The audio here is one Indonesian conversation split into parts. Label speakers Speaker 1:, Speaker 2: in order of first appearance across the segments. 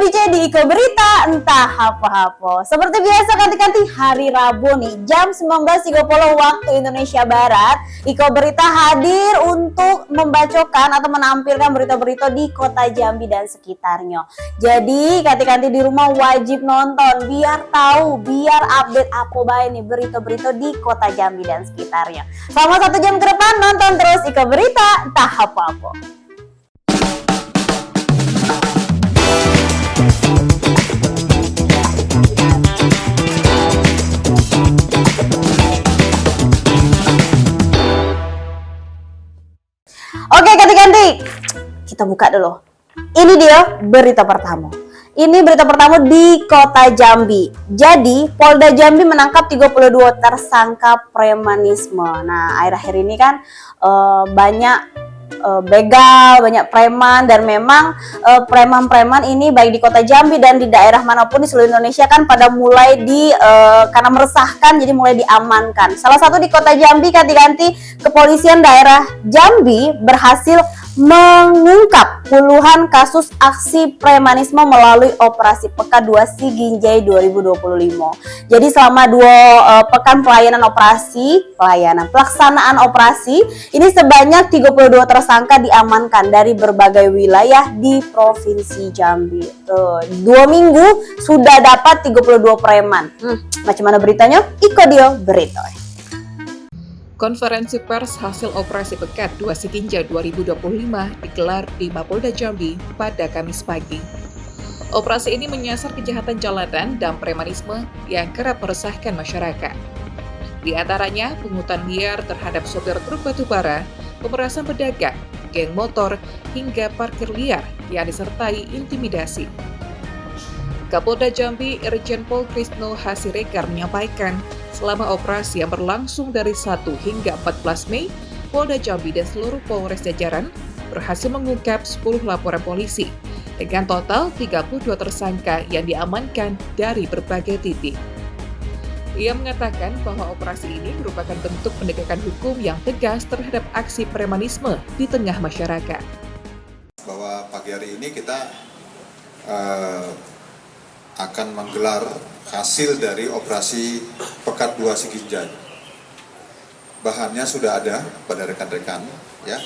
Speaker 1: BC di Iko Berita entah apa-apa. Seperti biasa kanti-kanti hari Rabu nih jam 19.30 waktu Indonesia Barat, Iko Berita hadir untuk membacakan atau menampilkan berita-berita di kota Jambi dan sekitarnya. Jadi kanti-kanti di rumah wajib nonton biar tahu, biar update apa bae nih berita-berita di kota Jambi dan sekitarnya. Selama 1 jam ke depan nonton terus Iko Berita entah apa-apa. Oke, ganti-ganti. Kita buka dulu. Ini dia berita pertama. Ini berita pertama di kota Jambi. Jadi, Polda Jambi menangkap 32 tersangka premanisme. Nah, akhir-akhir ini kan banyak begal, banyak preman, dan memang preman-preman ini baik di kota Jambi dan di daerah manapun di seluruh Indonesia kan pada mulai karena meresahkan jadi mulai diamankan. Salah satu di kota Jambi, ganti-ganti kepolisian daerah Jambi berhasil mengungkap puluhan kasus aksi premanisme melalui operasi Pekan 2 Siginjai 2025. Jadi selama 2 pekan pelaksanaan operasi ini sebanyak 32 tersangka diamankan dari berbagai wilayah di Provinsi Jambi. 2 minggu sudah dapat 32 preman. Macam mana beritanya? Iko dia berita.
Speaker 2: Konferensi pers hasil operasi Pekan 2 Siginjai 2025 digelar di Mapolda Jambi pada Kamis pagi. Operasi ini menyasar kejahatan jalanan dan premanisme yang kerap meresahkan masyarakat. Di antaranya pungutan liar terhadap sopir truk batubara, pemerasan pedagang, geng motor, hingga parkir liar yang disertai intimidasi. Kapolda Jambi Irjen Pol Krisno Hasiregar menyampaikan, selama operasi yang berlangsung dari 1 hingga 14 Mei, Polda Jambi dan seluruh Polres jajaran berhasil mengungkap 10 laporan polisi dengan total 32 tersangka yang diamankan dari berbagai titik. Ia mengatakan bahwa operasi ini merupakan bentuk penegakan hukum yang tegas terhadap aksi premanisme di tengah masyarakat.
Speaker 3: Bahwa pagi hari ini kita akan menggelar hasil dari operasi Pekan 2 Siginjai. Bahannya sudah ada pada rekan-rekan, ya,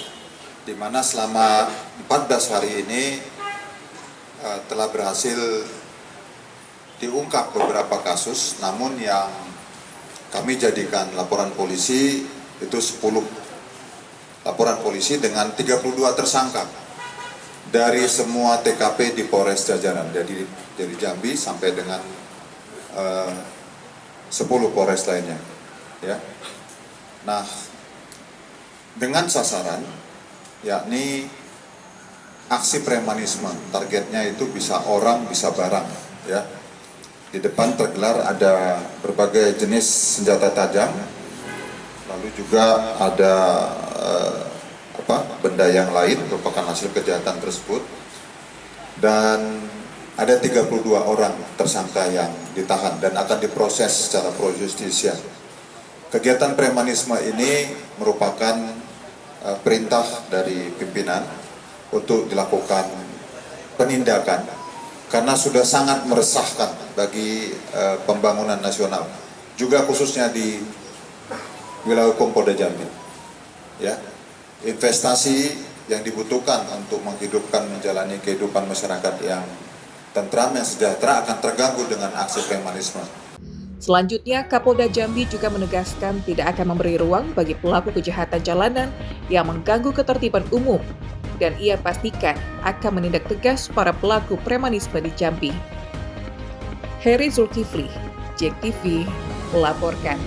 Speaker 3: di mana selama 14 hari ini telah berhasil diungkap beberapa kasus, namun yang kami jadikan laporan polisi itu 10 laporan polisi dengan 32 tersangka dari semua TKP di Polres jajaran, jadi dari Jambi sampai dengan 10 Polres lainnya, ya. Nah, dengan sasaran yakni aksi premanisme, targetnya itu bisa orang, bisa barang, ya. Di depan tergelar ada berbagai jenis senjata tajam, lalu juga ada benda yang lain merupakan hasil kejahatan tersebut, dan ada 32 orang tersangka yang ditahan dan akan diproses secara pro justisia. Kegiatan premanisme ini merupakan perintah dari pimpinan untuk dilakukan penindakan karena sudah sangat meresahkan bagi pembangunan nasional, juga khususnya di wilayah hukum Polda Jambi. Ya, investasi yang dibutuhkan untuk menghidupkan, menjalani kehidupan masyarakat yang tentram, yang sejahtera akan terganggu dengan aksi premanisme.
Speaker 2: Selanjutnya, Kapolda Jambi juga menegaskan tidak akan memberi ruang bagi pelaku kejahatan jalanan yang mengganggu ketertiban umum, dan ia pastikan akan menindak tegas para pelaku premanisme di Jambi. Heri Zulkifli, JEK TV, melaporkan.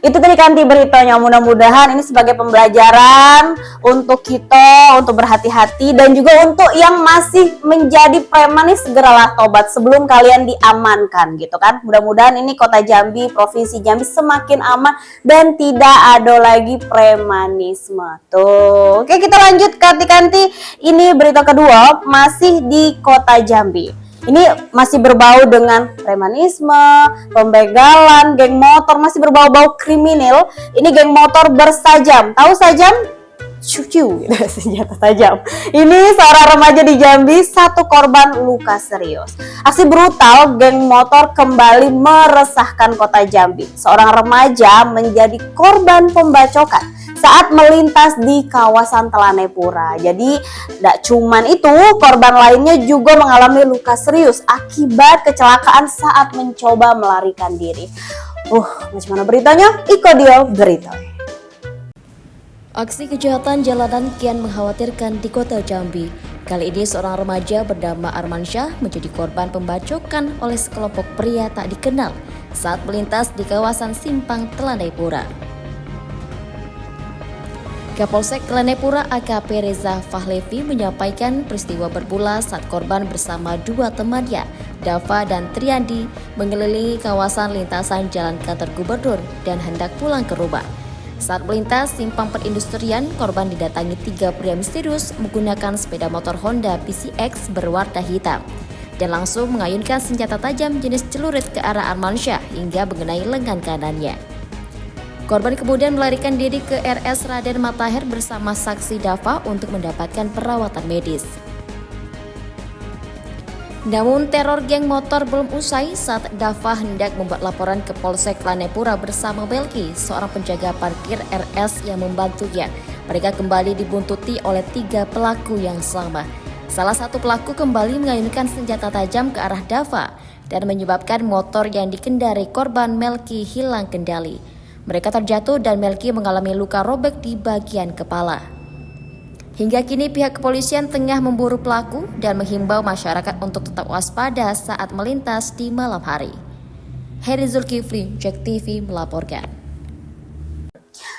Speaker 1: Itu tadi kanti beritanya, mudah-mudahan ini sebagai pembelajaran untuk kita, untuk berhati-hati, dan juga untuk yang masih menjadi preman nih, segeralah tobat sebelum kalian diamankan gitu kan. Mudah-mudahan ini kota Jambi, Provinsi Jambi semakin aman dan tidak ada lagi premanisme. Tuh, oke, kita lanjut kanti-kanti. Ini berita kedua masih di kota Jambi. Ini masih berbau dengan premanisme, pembegalan, geng motor, masih berbau-bau kriminal. Ini geng motor bersajam. Tahu sajam? Cucu gitu, senjata tajam. Ini seorang remaja di Jambi, satu korban luka serius. Aksi brutal geng motor kembali meresahkan kota Jambi. Seorang remaja menjadi korban pembacokan saat melintas di kawasan Telanepura. Jadi tidak cuman itu, korban lainnya juga mengalami luka serius akibat kecelakaan saat mencoba melarikan diri. Macam mana beritanya? Iko dia berita.
Speaker 4: Aksi kejahatan jalanan kian mengkhawatirkan di kota Jambi. Kali ini seorang remaja bernama Armansyah menjadi korban pembacokan oleh sekelompok pria tak dikenal saat melintas di kawasan Simpang Telanepura. Kapolsek Telanepura AKP Reza Fahlevi menyampaikan peristiwa bermula saat korban bersama dua temannya, Dava dan Triandi, mengelilingi kawasan lintasan Jalan Kantor Gubernur dan hendak pulang ke rumah. Saat melintas simpang perindustrian, korban didatangi tiga pria misterius menggunakan sepeda motor Honda PCX berwarna hitam dan langsung mengayunkan senjata tajam jenis celurit ke arah Armansyah hingga mengenai lengan kanannya. Korban kemudian melarikan diri ke RS Raden Matahir bersama saksi Dava untuk mendapatkan perawatan medis. Namun teror geng motor belum usai saat Dava hendak membuat laporan ke Polsek Telanepura bersama Belki, seorang penjaga parkir RS yang membantunya. Mereka kembali dibuntuti oleh tiga pelaku yang sama. Salah satu pelaku kembali mengayunkan senjata tajam ke arah Dava dan menyebabkan motor yang dikendari korban Melki hilang kendali. Mereka terjatuh dan Melki mengalami luka robek di bagian kepala. Hingga kini pihak kepolisian tengah memburu pelaku dan menghimbau masyarakat untuk tetap waspada saat melintas di malam hari. Heri Zulkifli, JEK TV melaporkan.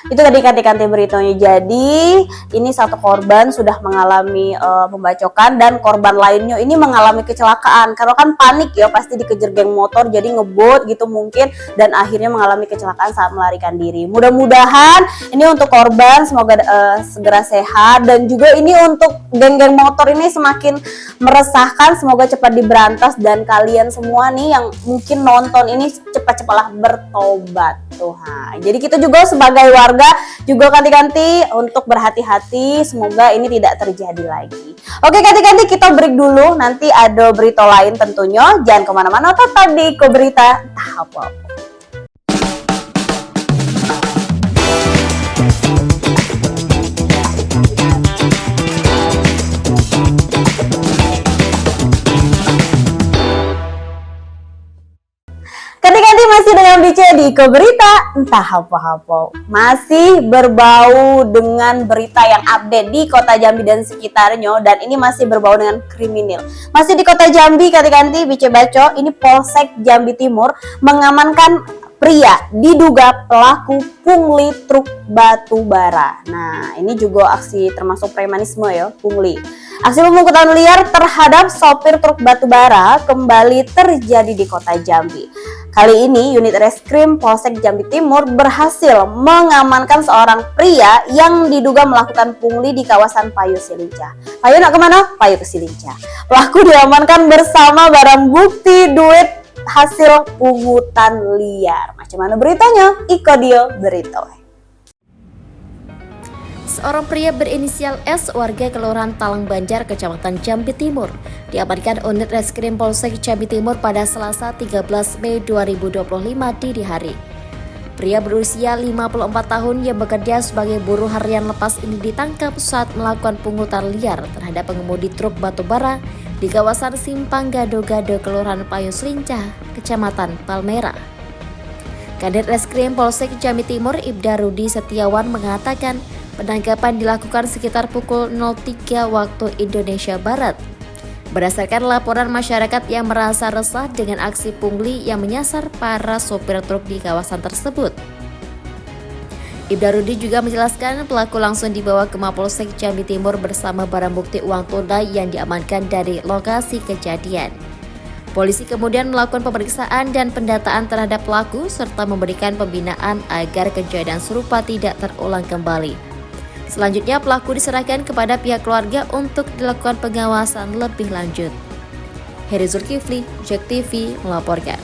Speaker 1: Itu tadi kanti-kanti beritanya. Jadi ini satu korban sudah mengalami pembacokan dan korban lainnya ini mengalami kecelakaan karena kan panik ya, pasti dikejar geng motor jadi ngebut gitu mungkin dan akhirnya mengalami kecelakaan saat melarikan diri. Mudah-mudahan ini untuk korban semoga segera sehat dan juga ini untuk geng-geng motor ini semakin meresahkan, semoga cepat diberantas dan kalian semua nih yang mungkin nonton ini cepat-cepatlah bertobat Tuhan. Jadi kita juga sebagai warga juga kanti-kanti untuk berhati-hati, semoga ini tidak terjadi lagi. Oke kanti-kanti, kita break dulu, nanti ada berita lain tentunya. Jangan kemana-mana, tetap di Iko Berita entah apa. Ganti-ganti masih dengan BC di Iko Berita entah apa-apa. Masih berbau dengan berita yang update di kota Jambi dan sekitarnya, dan ini masih berbau dengan kriminal. Masih di kota Jambi, ganti-ganti BC Baco, ini Polsek Jambi Timur mengamankan pria diduga pelaku pungli truk batu bara. Nah, ini juga aksi termasuk premanisme ya, pungli. Aksi pemungutan liar terhadap sopir truk batu bara kembali terjadi di kota Jambi. Kali ini unit reskrim Polsek Jambi Timur berhasil mengamankan seorang pria yang diduga melakukan pungli di kawasan Payu Silincah. Payu nak kemana? Payu ke Silincah. Pelaku diamankan bersama barang bukti duit hasil pungutan liar. Macam mana beritanya? Iko dia berita.
Speaker 4: Seorang pria berinisial S warga Kelurahan Talang Banjar, Kecamatan Jambi Timur, diamankan unit reskrim Polsek Jambi Timur pada Selasa 13 Mei 2025 dini hari. Pria berusia 54 tahun yang bekerja sebagai buruh harian lepas ini ditangkap saat melakukan pungutan liar terhadap pengemudi truk batubara di kawasan Simpang Gado-Gado, Kelurahan Payu Selincah, Kecamatan Palmera. Kadit Reskrim Polsek Jambi Timur Ibda Rudi Setiawan mengatakan penangkapan dilakukan sekitar pukul 03 waktu Indonesia Barat. Berdasarkan laporan masyarakat yang merasa resah dengan aksi pungli yang menyasar para sopir truk di kawasan tersebut. Ibda Rudi juga menjelaskan pelaku langsung dibawa ke Mapolsek Jambi Timur bersama barang bukti uang tunai yang diamankan dari lokasi kejadian. Polisi kemudian melakukan pemeriksaan dan pendataan terhadap pelaku serta memberikan pembinaan agar kejadian serupa tidak terulang kembali. Selanjutnya pelaku diserahkan kepada pihak keluarga untuk dilakukan pengawasan lebih lanjut. Heri Zulkifli, JEK TV melaporkan.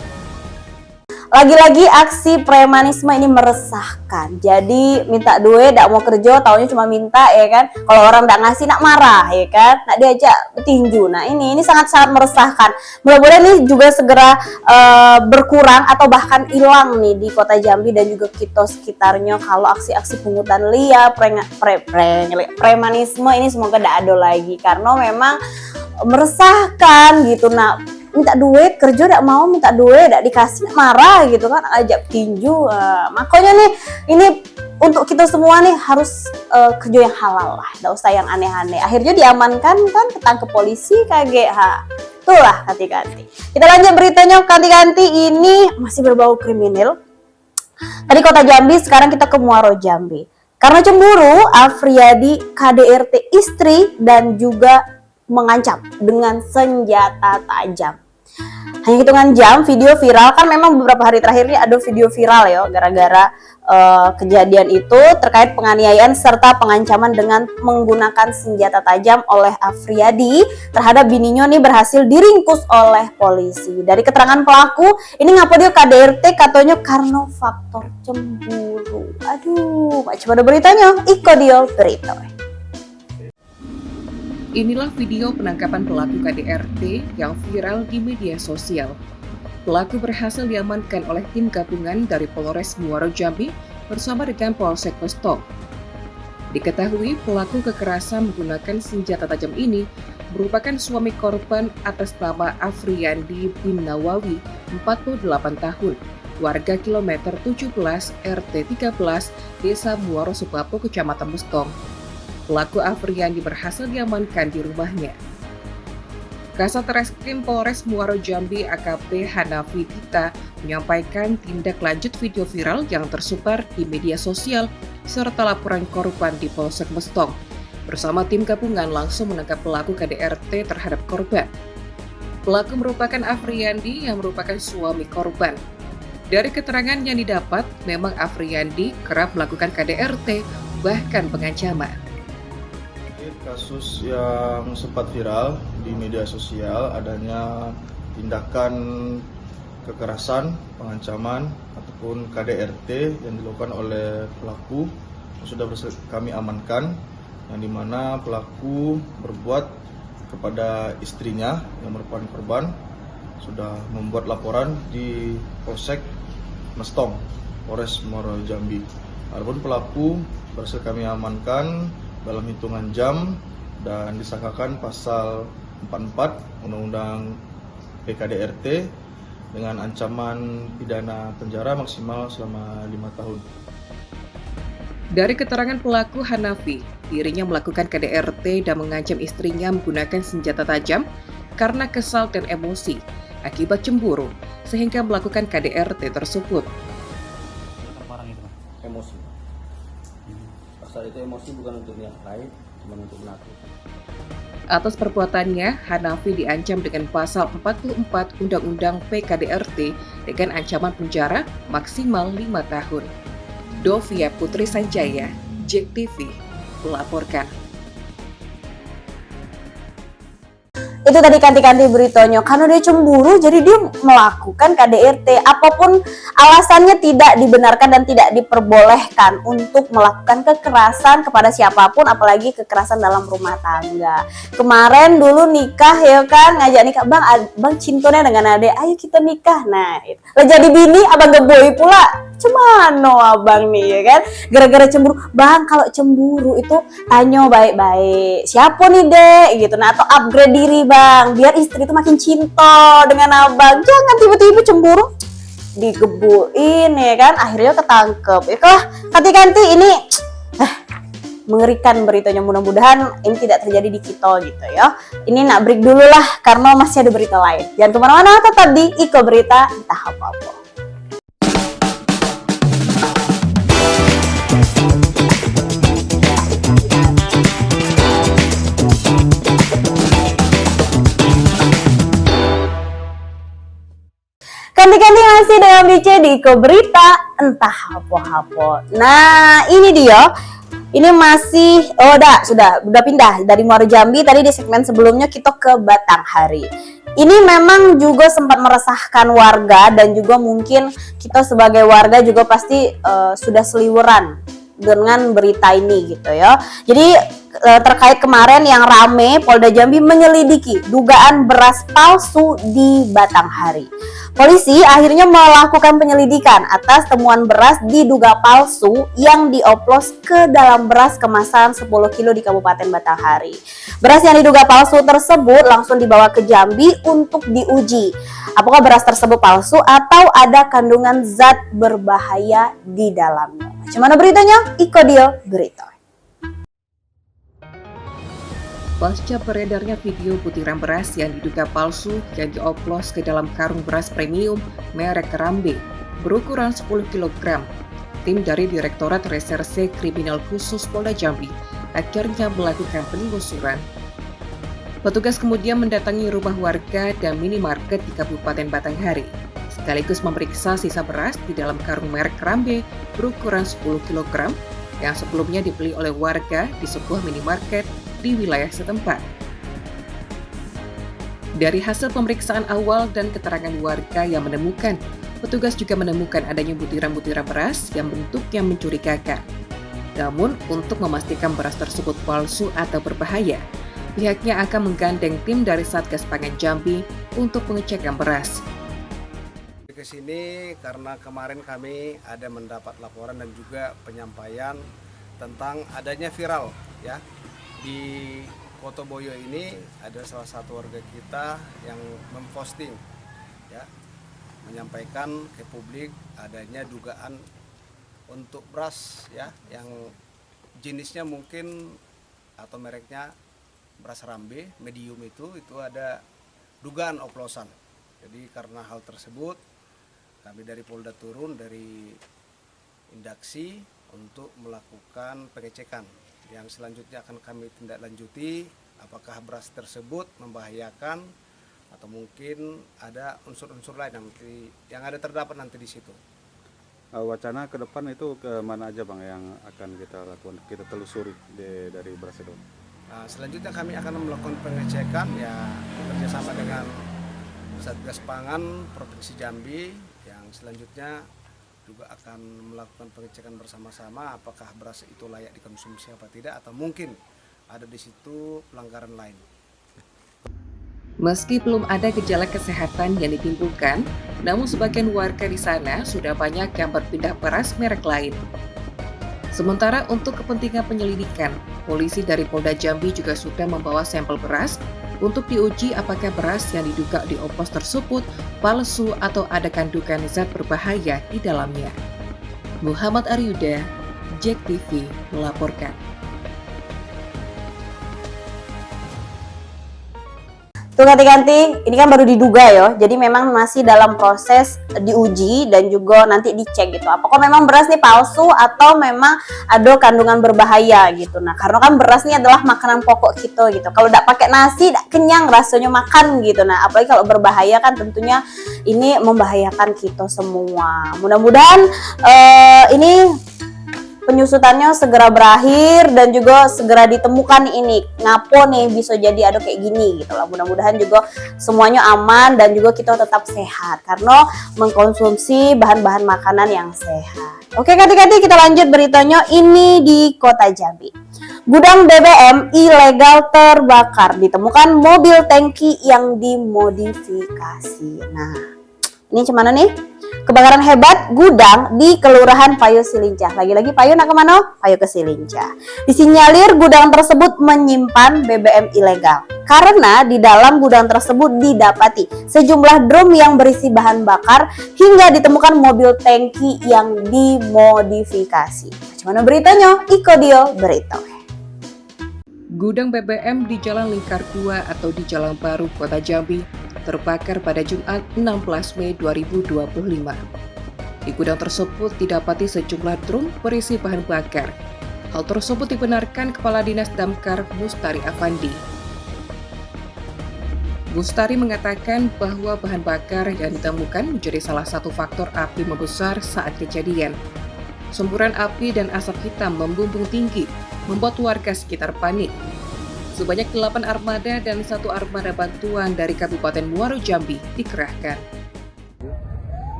Speaker 1: Lagi-lagi aksi premanisme ini meresahkan. Jadi minta duit, tidak mau kerja, taunya cuma minta, ya kan? Kalau orang tidak ngasih, nak marah, ya kan? Nak diajak tinju. Nah ini sangat-sangat meresahkan. Mudah-mudahan ini juga segera berkurang atau bahkan hilang nih di Kota Jambi dan juga kita sekitarnya. Kalau aksi-aksi pungutan liar, premanisme ini semoga tidak ada lagi. Karena memang meresahkan gitu. Nah, minta duit, kerja tidak mau, minta duit tidak dikasih, marah gitu kan, ajak tinju. Makanya nih ini untuk kita semua nih harus kerja yang halal lah, tidak usah yang aneh-aneh. Akhirnya diamankan kan, ketangkep polisi KGH. Itulah ganti-ganti. Kita lanjut beritanya, ganti-ganti ini masih berbau kriminal. Tadi Kota Jambi, sekarang kita ke Muaro Jambi. Karena cemburu, Afriyadi KDRT istri dan juga mengancam dengan senjata tajam. Hanya hitungan jam video viral, kan memang beberapa hari terakhir ini ada video viral ya gara-gara kejadian itu terkait penganiayaan serta pengancaman dengan menggunakan senjata tajam oleh Afriyadi terhadap bininya nih berhasil diringkus oleh polisi. Dari keterangan pelaku, ini ngapa dia KDRT katanya karena faktor cemburu. Aduh, macam ada beritanya, iko dia berita.
Speaker 2: Inilah video penangkapan pelaku KDRT yang viral di media sosial. Pelaku berhasil diamankan oleh tim gabungan dari Polres Muaro Jambi bersama dengan Polsek Mestong. Diketahui pelaku kekerasan menggunakan senjata tajam ini merupakan suami korban atas nama Afriyandi bin Nawawi, 48 tahun, warga kilometer 17 RT 13 Desa Muaro Subapo, Kecamatan Mestong. Pelaku Afriyandi berhasil diamankan di rumahnya. Kasat Reskrim Polres Muaro Jambi AKP Hanafi Dita menyampaikan tindak lanjut video viral yang tersebar di media sosial serta laporan korban di Polsek Mestong. Bersama tim gabungan langsung menangkap pelaku KDRT terhadap korban. Pelaku merupakan Afriyandi yang merupakan suami korban. Dari keterangan yang didapat, memang Afriyandi kerap melakukan KDRT bahkan pengancaman.
Speaker 5: Kasus yang sempat viral di media sosial adanya tindakan kekerasan, pengancaman ataupun KDRT yang dilakukan oleh pelaku yang sudah kami amankan, yang dimana pelaku berbuat kepada istrinya yang merupakan korban, sudah membuat laporan di Polsek Mestong, Polres Muaro Jambi. Adapun pelaku berhasil kami amankan dalam hitungan jam dan disangkakan pasal 44 Undang-Undang PKDRT dengan ancaman pidana penjara maksimal selama 5 tahun.
Speaker 2: Dari keterangan pelaku Hanafi, dirinya melakukan KDRT dan mengancam istrinya menggunakan senjata tajam karena kesal dan emosi akibat cemburu sehingga melakukan KDRT tersebut.
Speaker 6: Emosi. Pasal itu emosi bukan untuk yang lain, cuma untuk menakut.
Speaker 2: Atas perbuatannya, Hanafi diancam dengan pasal 44 Undang-Undang PKDRT dengan ancaman penjara maksimal 5 tahun. Dovia Putri Sanjaya, JEK TV, melaporkan.
Speaker 1: Itu tadi kanti-kanti beritanya, karena dia cemburu jadi dia melakukan KDRT. Apapun alasannya tidak dibenarkan dan tidak diperbolehkan untuk melakukan kekerasan kepada siapapun, apalagi kekerasan dalam rumah tangga. Kemarin dulu nikah ya kan, ngajak nikah, bang cintonya dengan ade, ayo kita nikah. Nah itu. Lah jadi bini abang geboi pula, cemano abang nih ya kan, gara-gara cemburu. Bang kalau cemburu itu tanya baik-baik, siapa nih dek gitu, nah atau upgrade diri bang, biar istri itu makin cinta dengan abang. Jangan tiba-tiba cemburu digebuin ya kan, akhirnya ketangkep. Itulah ganti-ganti ini mengerikan beritanya. Mudah-mudahan ini tidak terjadi di kita gitu ya. Ini nak break dulu lah karena masih ada berita lain. Jangan kemana-mana, tetap di Iko Berita entah apa-apa. Ganti-ganti masih dengan BC di Iko Berita entah apa-apa. Nah ini dia, ini masih sudah pindah dari Muaro Jambi. Tadi di segmen sebelumnya kita ke Batanghari. Ini memang juga sempat meresahkan warga dan juga mungkin kita sebagai warga juga pasti sudah seliweran dengan berita ini gitu ya. Jadi terkait kemarin yang rame, Polda Jambi menyelidiki dugaan beras palsu di Batanghari. Polisi akhirnya melakukan penyelidikan atas temuan beras diduga palsu yang dioplos ke dalam beras kemasan 10 kilo di Kabupaten Batanghari. Beras yang diduga palsu tersebut langsung dibawa ke Jambi untuk diuji. Apakah beras tersebut palsu atau ada kandungan zat berbahaya di dalamnya? Bagaimana beritanya? Iko Dio berita.
Speaker 2: Pasca beredarnya video butiran beras yang diduga palsu yang dioplos ke dalam karung beras premium merek Kerambe berukuran 10 kg, tim dari Direktorat Reserse Kriminal Khusus Polda Jambi akhirnya melakukan penelusuran. Petugas kemudian mendatangi rumah warga dan minimarket di Kabupaten Batanghari, sekaligus memeriksa sisa beras di dalam karung merek Kerambe berukuran 10 kg yang sebelumnya dibeli oleh warga di sebuah minimarket di wilayah setempat. Dari hasil pemeriksaan awal dan keterangan warga yang menemukan, petugas juga menemukan adanya butiran-butiran beras yang bentuknya mencurigakan. Namun, untuk memastikan beras tersebut palsu atau berbahaya, pihaknya akan menggandeng tim dari Satgas Pangan Jambi untuk pengecekan beras.
Speaker 7: Ke sini karena kemarin kami ada mendapat laporan dan juga penyampaian tentang adanya viral ya. Di Kotoboyo ini ada salah satu warga kita yang memposting ya, menyampaikan ke publik adanya dugaan untuk beras ya yang jenisnya mungkin atau mereknya beras Rambe medium itu ada dugaan oplosan. Jadi karena hal tersebut kami dari Polda turun dari Indaksi untuk melakukan pengecekan. Yang selanjutnya akan kami tindak lanjuti apakah beras tersebut membahayakan atau mungkin ada unsur-unsur lain yang ada terdapat nanti di situ.
Speaker 8: Wacana ke depan itu ke mana aja Bang yang akan kita lakukan, kita telusuri dari beras itu?
Speaker 7: Selanjutnya kami akan melakukan pengecekan ya bekerjasama dengan Satgas Pangan Provinsi Jambi yang selanjutnya juga akan melakukan pengecekan bersama-sama apakah beras itu layak dikonsumsi apa tidak atau mungkin ada di situ pelanggaran lain.
Speaker 2: Meski belum ada gejala kesehatan yang ditimbulkan, namun sebagian warga di sana sudah banyak yang berpindah beras merek lain. Sementara untuk kepentingan penyelidikan, polisi dari Polda Jambi juga sudah membawa sampel beras untuk diuji apakah beras yang diduga dioplos tersebut palsu atau ada kandungan zat berbahaya di dalamnya. Muhammad Aryuda, JEK TV melaporkan.
Speaker 1: Tuh ganti-ganti, ini kan baru diduga ya, jadi memang masih dalam proses diuji dan juga nanti dicek gitu. Apakah memang beras nih palsu atau memang ada kandungan berbahaya gitu. Nah, karena kan beras ini adalah makanan pokok kita gitu. Kalau tidak pakai nasi, tidak kenyang rasanya makan gitu. Nah, apalagi kalau berbahaya kan tentunya ini membahayakan kita semua. Mudah-mudahan ini penyusutannya segera berakhir dan juga segera ditemukan ini ngapo nih bisa jadi ada kayak gini gitu lah. Mudah-mudahan juga semuanya aman dan juga kita tetap sehat karena mengkonsumsi bahan-bahan makanan yang sehat. Oke adik-adik, kita lanjut beritanya. Ini di Kota Jambi, gudang BBM ilegal terbakar, ditemukan mobil tangki yang dimodifikasi. Nah, ini gimana nih? Kebakaran hebat gudang di Kelurahan Payo Silincah. Lagi-lagi Payo nak kemana? Payo ke Silincah. Disinyalir gudang tersebut menyimpan BBM ilegal karena di dalam gudang tersebut didapati sejumlah drum yang berisi bahan bakar hingga ditemukan mobil tangki yang dimodifikasi. Bagaimana beritanya? Iko Dio berita.
Speaker 2: Gudang BBM di Jalan Lingkar 2 atau di Jalan Baru, Kota Jambi terbakar pada Jumat 16 Mei 2025. Di gudang tersebut didapati sejumlah drum berisi bahan bakar. Hal tersebut dibenarkan Kepala Dinas Damkar Mustari Afandi. Mustari mengatakan bahwa bahan bakar yang ditemukan menjadi salah satu faktor api membesar saat kejadian. Semburan api dan asap hitam membumbung tinggi, membuat warga sekitar panik. Sebanyak 8 armada dan 1 armada bantuan dari Kabupaten Muaro Jambi dikerahkan.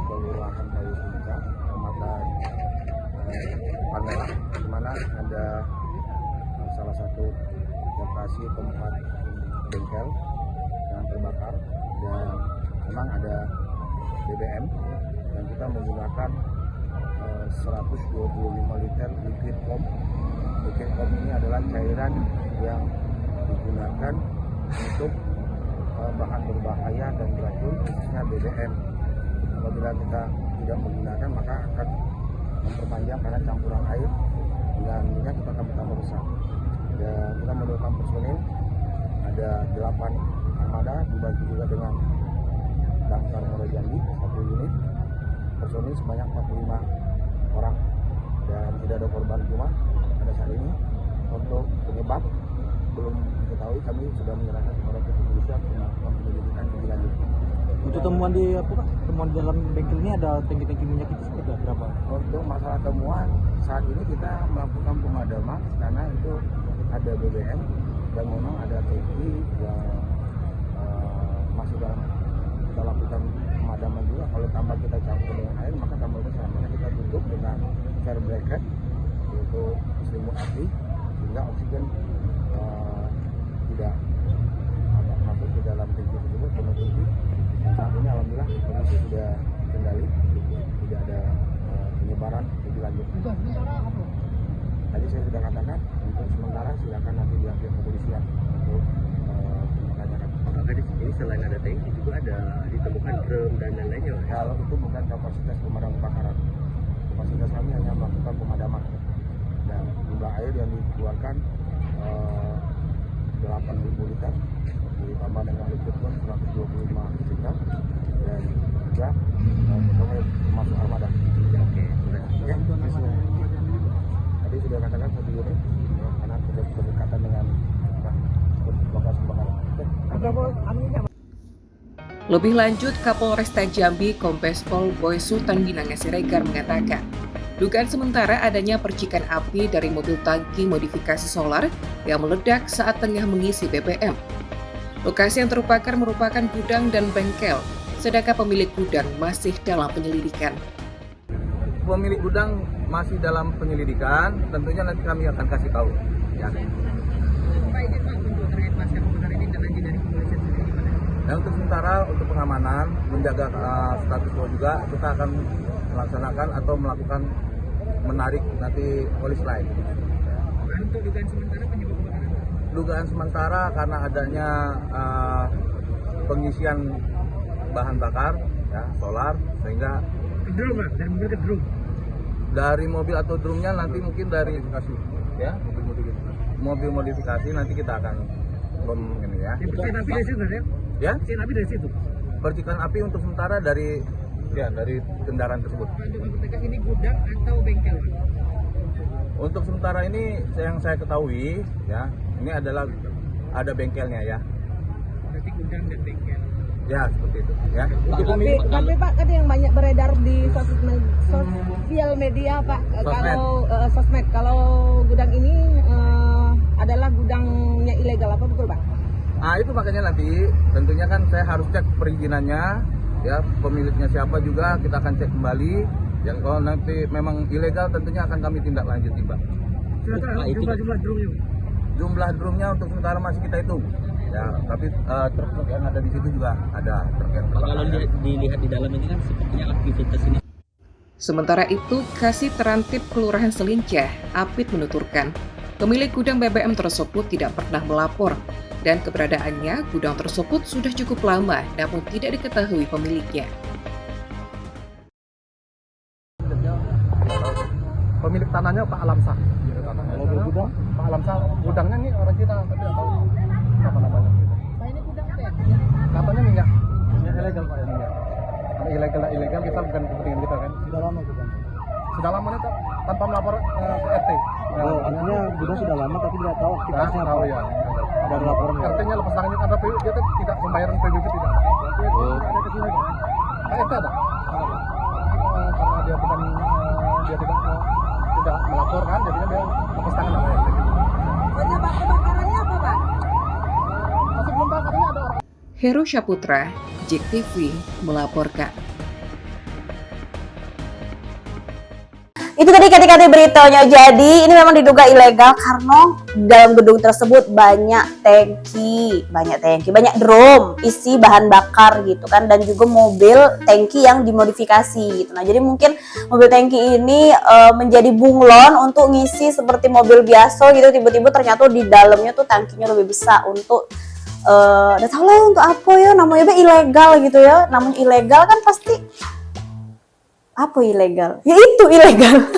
Speaker 5: Kelurahan Kayu Puncak, Kecamatan Pangerang, di mana ada salah satu lokasi tempat bengkel yang terbakar dan memang ada BBM dan kita menggunakan 125 liter liquid foam. Liquid foam ini adalah cairan yang digunakan untuk bahan berbahaya dan beracun, khususnya BBM. Apabila kita tidak menggunakan maka akan memperpanjang karena campuran air dengan minyak kita akan bertambah besar. Dan kita menurunkan personil, ada 8 armada dibantu juga dengan Damkar Muaro Jambi 1 unit, personil sebanyak 45 orang dan tidak ada korban jiwa pada saat ini. Untuk penyebab belum diketahui, kami sudah menyerahkan kepada kepolisian untuk melakukan penyelidikan lebih lanjut.
Speaker 6: Untuk temuan di apa Pak? Temuan di dalam bengkel ini ada tangki-tangki minyak itu seperti berapa?
Speaker 5: Untuk masalah temuan saat ini kita melakukan pemadaman karena itu ada BBM dan memang ada tangki yang masih dalam kita lakukan pemadaman juga. Kalau tambah kita campur dengan air maka tambah besar. Maka kita tutup dengan fire bracket yaitu selimut api sehingga oksigen tidak masuk ke dalam tangki tersebut menutupi. Saat ini alhamdulillah kondisi sudah terkendali, tidak ada penyebaran lebih lanjut. Tadi saya sudah katakan untuk sementara silakan nanti pihak kepolisian untuk menanyakan.
Speaker 6: Apakah di sini selain ada tangki juga ada ditemukan drum dan lain-lainnya?
Speaker 5: Kalau itu bukan kapasitas pemadam kebakaran, kapasitas kami hanya melakukan pemadaman dan jumlah air yang dikeluarkan 8.000 liter ditambah dengan liquid pun 125 liter dan juga personil masuk armada.
Speaker 6: Oke.
Speaker 5: Ya, tadi sudah katakan 1 unit karena tidak berdekatan dengan lokasi kebakaran.
Speaker 2: Lebih lanjut, Kapolresta Jambi Kombes Pol Boy Sultan Ginange Siregar mengatakan, dugaan sementara adanya percikan api dari mobil tangki modifikasi solar yang meledak saat tengah mengisi BBM. Lokasi yang terbakar merupakan gudang dan bengkel, sedangkan pemilik gudang masih dalam penyelidikan.
Speaker 5: Pemilik gudang masih dalam penyelidikan, tentunya nanti kami akan kasih tahu. Ya. Dan untuk sementara untuk pengamanan, menjaga status quo juga kita akan melaksanakan atau melakukan menarik nanti polis lain.
Speaker 6: Untuk dugaan sementara penyebab kebakaran?
Speaker 5: Dugaan sementara karena adanya pengisian bahan bakar, ya, solar, sehingga
Speaker 6: Drum Pak, dari mobil ke drum?
Speaker 5: dari mobil atau drumnya nanti mungkin dari ya mobil modifikasi nanti kita akan ini ya.
Speaker 6: Percikan api dari situ
Speaker 5: Ya?
Speaker 6: Percikan api dari situ?
Speaker 5: Percikan api untuk sementara dari kendaraan tersebut.
Speaker 6: Untuk ini gudang atau bengkel?
Speaker 5: Untuk sementara ini yang saya ketahui ya, ini adalah ada bengkelnya ya.
Speaker 6: Berarti gudang dan bengkel.
Speaker 5: Ya, seperti itu ya.
Speaker 9: Tapi Pak, kan yang banyak beredar di sosial media Pak, sosmed, kalau gudang ini adalah gudangnya ilegal, apa betul Pak?
Speaker 5: Nah itu makanya nanti tentunya kan saya harus cek perizinannya, ya pemiliknya siapa juga kita akan cek kembali. Yang kalau nanti memang ilegal tentunya akan kami tindak lanjuti Pak.
Speaker 6: Jumlah drumnya?
Speaker 5: Jumlah drumnya untuk sementara masih kita hitung. Ya, tapi truk yang ada di situ juga ada truk yang
Speaker 6: Kalau dilihat di dalam ini kan sepertinya aktivitas ini.
Speaker 2: Sementara itu, Kasih Terantip Kelurahan Selincah, Apit menuturkan, pemilik gudang BBM tersebut tidak pernah melapor dan keberadaannya gudang tersebut sudah cukup lama namun tidak diketahui pemiliknya.
Speaker 5: Pemilik tanahnya Pak Alamsah. Mobil gudang Pak Alamsah, gudangnya nih orang kita tapi nggak tahu apa namanya.
Speaker 9: Pak, ini gudang apa ya?
Speaker 5: Katanya minyak ilegal Pak ya minyak. Karena ilegal kita bukan kepentingan kita kan.
Speaker 6: Sudah lama gudang?
Speaker 5: Sudah lama nih tanpa melapor ke RT.
Speaker 6: Oh, artinya gudang sudah lama tapi tidak tahu aktivitasnya apa?
Speaker 5: Tahu ya.
Speaker 6: Ada laporan nggak?
Speaker 5: RT-nya lepas tangannya karena dia tidak pembayaran PBB tidak.
Speaker 6: Oh.
Speaker 5: Ada ke sini kan. RT ada. Karena dia bukan dia tidak melapor kan, jadinya dia lepas tangan sama RT.
Speaker 9: Penyebab kebakarannya apa Pak?
Speaker 2: Heru Syaputra, JEK TV melaporkan.
Speaker 1: Itu tadi kati-kati beritanya. Jadi ini memang diduga ilegal karena dalam gedung tersebut banyak tangki, banyak drum isi bahan bakar gitu kan, dan juga mobil tangki yang dimodifikasi gitu. Nah, jadi mungkin mobil tangki ini menjadi bunglon untuk ngisi seperti mobil biasa gitu, tiba-tiba ternyata di dalamnya tuh tangkinya lebih besar untuk udah tau lah untuk apa ya, namanya ilegal gitu ya. Namanya ilegal kan pasti apa ilegal? Ya itu ilegal.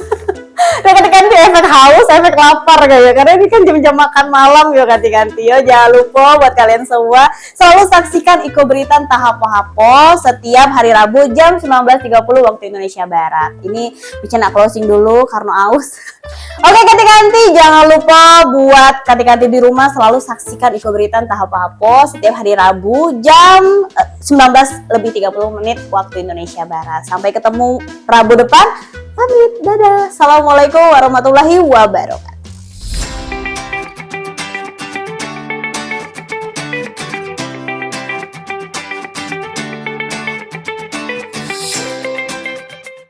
Speaker 1: Nah, ganti efek haus, efek lapar kayak, karena ini kan jam-jam makan malam ya ganti-ganti ya. Jangan lupa buat kalian semua selalu saksikan Iko Berita Entah Apa-Apa setiap hari Rabu jam 19.30 waktu Indonesia Barat. Ini bicara closing dulu karena aus. Oke, ganti-ganti jangan lupa buat ganti-ganti di rumah selalu saksikan Iko Berita Entah Apa-Apa setiap hari Rabu jam 19:30 waktu Indonesia Barat. Sampai ketemu Rabu depan. Pamit, dadah. Assalamualaikum warahmatullahi wabarakatuh.